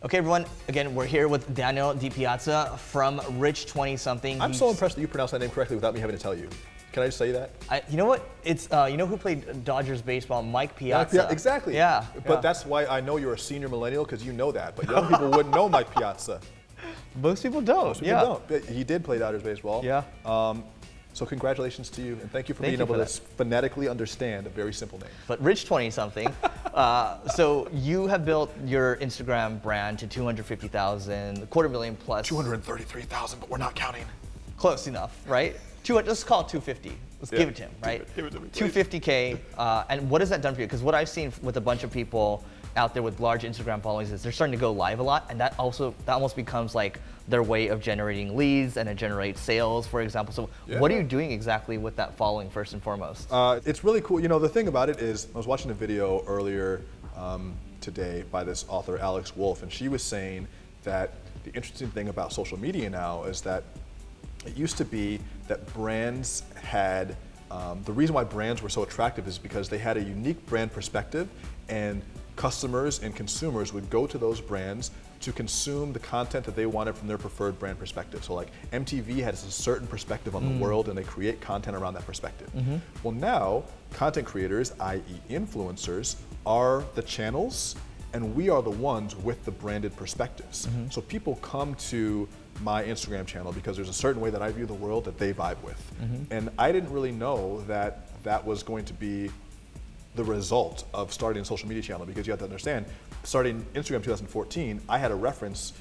Okay, everyone, again, we're here with Daniel DiPiazza from Rich 20-something. I'm so impressed that you pronounced that name correctly without me having to tell you. Can I just say that? You know what? It's, you know who played Dodgers baseball? Mike Piazza. Yeah, exactly. Yeah. But that's why I know you're a senior millennial, because you know that. But young people wouldn't know Mike Piazza. Most people don't. Most people don't. But he did play Dodgers baseball. Yeah. So congratulations to you, and thank you for being able to phonetically understand a very simple name. But Rich 20-something. So you have built your Instagram brand to 250,000, $250,000 plus. 233,000, but we're not counting. Close enough, right? Let's call it 250. Let's give it to him, right? Give it to me, 250K. And what has that done for you? Because what I've seen with a bunch of people out there with large Instagram followings is they're starting to go live a lot, and that almost becomes like their way of generating leads, and it generates sales, for example. So what are you doing exactly with that following, first and foremost? It's really cool. You know, the thing about it is, I was watching a video earlier today by this author, Alex Wolf, and she was saying that the interesting thing about social media now is that it used to be that brands had, the reason why brands were so attractive is because they had a unique brand perspective, and customers and consumers would go to those brands to consume the content that they wanted from their preferred brand perspective. So like MTV has a certain perspective on the world, and they create content around that perspective. Well, now content creators, i.e. influencers, are the channels, and we are the ones with the branded perspectives. So people come to my Instagram channel because there's a certain way that I view the world that they vibe with. And I didn't really know that that was going to be the result of starting a social media channel, because you have to understand, starting Instagram 2014, I had a reference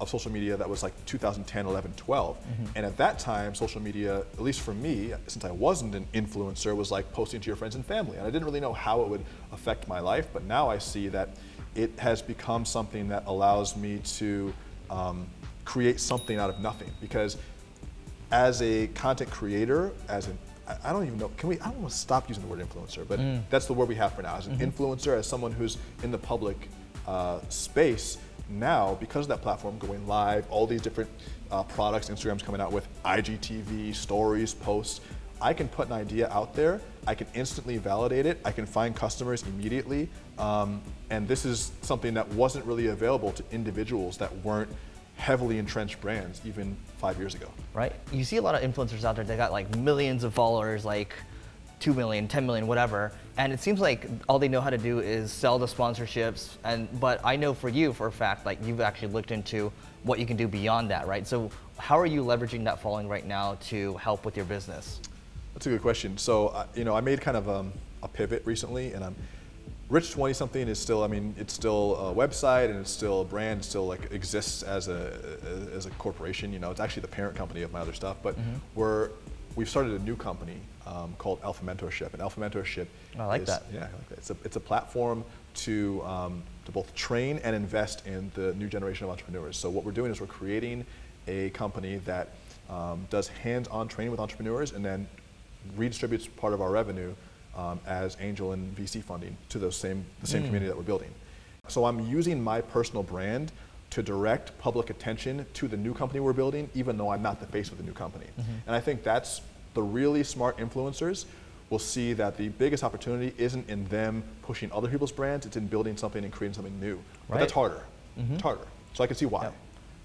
of social media that was like 2010, 11, 12. And at that time, social media, at least for me, since I wasn't an influencer, was like posting to your friends and family. And I didn't really know how it would affect my life, but now I see that it has become something that allows me to create something out of nothing. Because as a content creator, I don't even know, I don't want to stop using the word influencer, but that's the word we have for now. As an influencer, as someone who's in the public space, now, because of that platform going live, all these different products Instagram's coming out with, IGTV, stories, posts, I can put an idea out there, I can instantly validate it, I can find customers immediately, and this is something that wasn't really available to individuals that weren't heavily entrenched brands even 5 years ago. Right. You see a lot of influencers out there, they got like millions of followers, like 2 million, 10 million, whatever. And it seems like all they know how to do is sell the sponsorships. But I know for you, for a fact, like you've actually looked into what you can do beyond that, right? So how are you leveraging that following right now to help with your business? That's a good question. So, you know, I made kind of a pivot recently, and Rich 20-something is still, I mean, it's still a website, and it's still a brand, it still like exists as a corporation. You know, it's actually the parent company of my other stuff, but we've started a new company called Alpha Mentorship, and Alpha Mentorship I like that. Yeah, I like that. It's a platform to both train and invest in the new generation of entrepreneurs. So what we're doing is we're creating a company that does hands-on training with entrepreneurs, and then redistributes part of our revenue as angel and VC funding to the same community that we're building. So I'm using my personal brand to direct public attention to the new company we're building, even though I'm not the face of the new company. And I think that's the really smart influencers will see that the biggest opportunity isn't in them pushing other people's brands, it's in building something and creating something new. But that's harder. It's harder. So I can see why.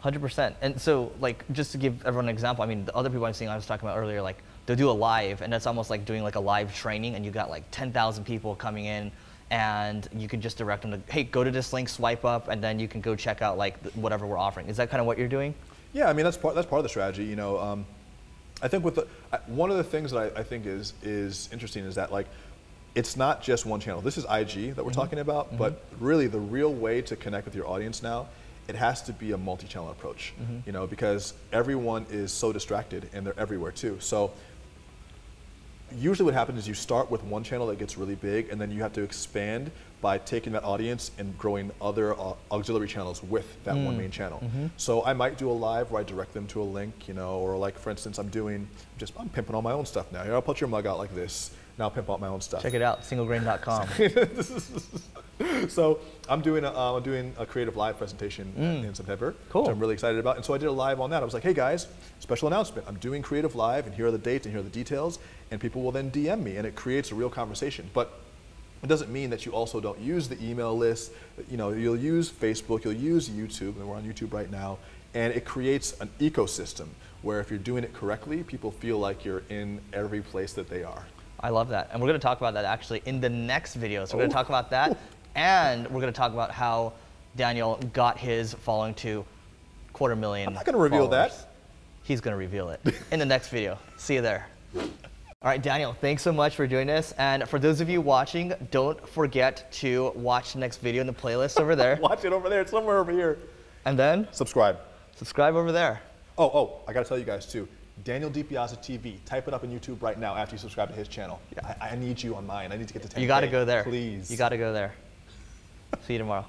100%. And so, like, just to give everyone an example, I mean, the other people I'm seeing, I was talking about earlier, like, they'll do a live, and that's almost like doing like a live training, and you got like 10,000 people coming in, and you can just direct them to, hey, go to this link, swipe up, and then you can go check out like whatever we're offering. Is that kind of what you're doing? Yeah, I mean, that's part of the strategy. You know, I think with one of the things that I think is interesting is that, like, it's not just one channel. This is IG that we're talking about, but really the real way to connect with your audience now, it has to be a multi-channel approach, you know, because everyone is so distracted and they're everywhere too. So usually what happens is you start with one channel that gets really big, and then you have to expand by taking that audience and growing other auxiliary channels with that one main channel. So I might do a live where I direct them to a link, you know, or like, for instance, I'm pimping all my own stuff now. Here, I'll put your mug out like this. Now I'll pimp out my own stuff. Check it out, singlegrain.com. So I'm doing a creative live presentation in September, which I'm really excited about. And so I did a live on that. I was like, hey guys, special announcement. I'm doing creative live, and here are the dates and here are the details. And people will then DM me, and it creates a real conversation. But It doesn't mean that you also don't use the email list. You know, you'll use Facebook, you'll use YouTube, and we're on YouTube right now, and it creates an ecosystem where if you're doing it correctly, people feel like you're in every place that they are. I love that. And we're going to talk about that actually in the next video. So we're going to talk about that, and we're going to talk about how Daniel got his following to 250,000. I'm not going to reveal that. He's going to reveal it in the next video. See you there. All right, Daniel, thanks so much for doing this. And for those of you watching, don't forget to watch the next video in the playlist over there. Watch it over there. It's somewhere over here. And then? Subscribe. Subscribe over there. Oh, I got to tell you guys too. Daniel DiPiazza TV. Type it up on YouTube right now after you subscribe to his channel. Yeah. I need you on mine. I need to get to 10K. You got to go there. Please. You got to go there. See you tomorrow.